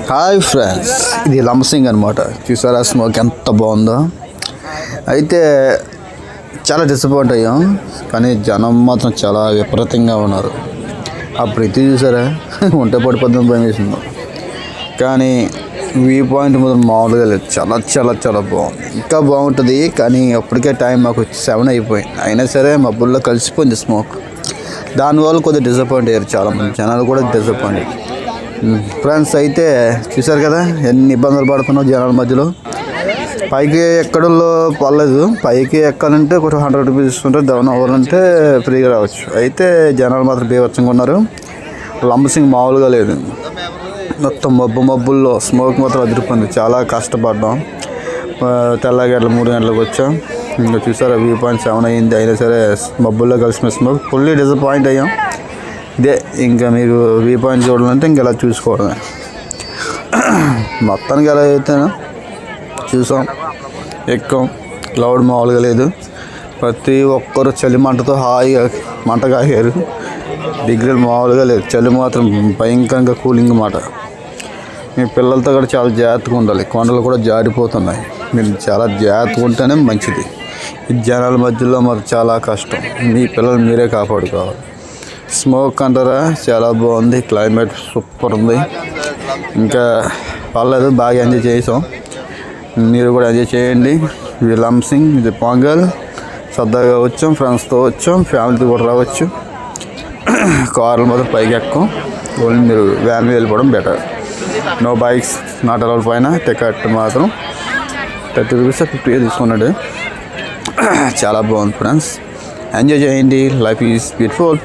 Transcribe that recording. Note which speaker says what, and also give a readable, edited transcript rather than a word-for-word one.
Speaker 1: Hi friends, ఇది లంబసింగ్ అనమాట. చూసారా స్మోక్ ఎంత బాగుందో. అయితే చాలా డిసప్పాయింట్ అయ్యాం, కానీ జనం మాత్రం చాలా విపరీతంగా ఉన్నారు. అప్పుడు ఇది చూసారా ఉంటే పడిపోద్దని భయం వేసింది. కానీ వ్యూ పాయింట్ మాత్రం మామూలుగా లేదు, చాలా చాలా చాలా బాగుంది. ఇంకా బాగుంటుంది, కానీ అప్పటికే టైం మాకు 7 అయిపోయింది. అయినా సరే మబ్బుల్లో కలిసిపోయింది స్మోక్. దానివల్ల కొద్దిగా డిసప్పాయింట్ అయ్యారు చాలామంది జనాలు కూడా డిసప్పాయింట్. ఫ్రెండ్స్ అయితే చూసారు కదా ఎన్ని ఇబ్బందులు పడుతున్నావు జనాల మధ్యలో. పైకి ఎక్కడల్లో పర్లేదు, పైకి ఎక్కాలంటే కొంచెం 100 రూపీస్ ఉంటుంది, డౌన్ అవ్వాలంటే ఫ్రీగా రావచ్చు. అయితే జనాలు మాత్రం బీభత్సంగా ఉన్నారు. లంబసింగ్ మామూలుగా లేదు, మొత్తం మబ్బుల్లో స్మోక్ మాత్రం అదిరిపోయింది. చాలా కష్టపడ్డాం. తెల్లగట్ల 3 గంటలకు వచ్చాం. ఇంకా చూసారా వ్యూ పాయింట్ 7 అయింది, అయినా సరే మబ్బుల్లో కలిసిన స్మోక్ ఫుల్లీ డిసప్పాయింట్ అయ్యాం. ఇదే ఇంకా మీరు వ్యూ పాయింట్ చూడాలంటే ఇంక ఇలా చూసుకోవడమే. మొత్తానికి ఎలా అయితేనా చూసాం, ఎక్కాం. క్లౌడ్ మామూలుగా లేదు. ప్రతి ఒక్కరు చలి మంటతో హాయిగా మంట కాగారు. డిగ్రీలు మామూలుగా లేదు, చలి మాత్రం భయంకరంగా కూలింగ్ మాట. మీ పిల్లలతో కూడా చాలా జాగ్రత్తగా ఉండాలి, కొండలు కూడా జారిపోతున్నాయి. మీరు చాలా జాగ్రత్తగా ఉంటేనే మంచిది. ఈ జనాల మధ్యలో మరి చాలా కష్టం. మీ పిల్లలు మీరే కాపాడుకోవాలి. స్మోక్ అంటారా చాలా బాగుంది, క్లైమేట్ సూపర్ ఉంది. ఇంకా పర్లేదు, బాగా ఎంజాయ్ చేసాం. మీరు కూడా ఎంజాయ్ చేయండి. ఇది లంబసింగ్, ఇది పొంగల్. సరదాగా వచ్చాం, ఫ్రెండ్స్తో వచ్చాం, ఫ్యామిలీతో కూడా రావచ్చు. కార్లు మాత్రం పైకి ఎక్కం, ఓన్లీ మీరు వ్యాన్ వెళ్ళిపోవడం better. No bikes not allowed. పైన టికెట్ మాత్రం 30 రూపీస్ 50 తీసుకున్నాడు. చాలా బాగుంది ఫ్రెండ్స్, ఎంజాయ్ చేయండి. Life is beautiful.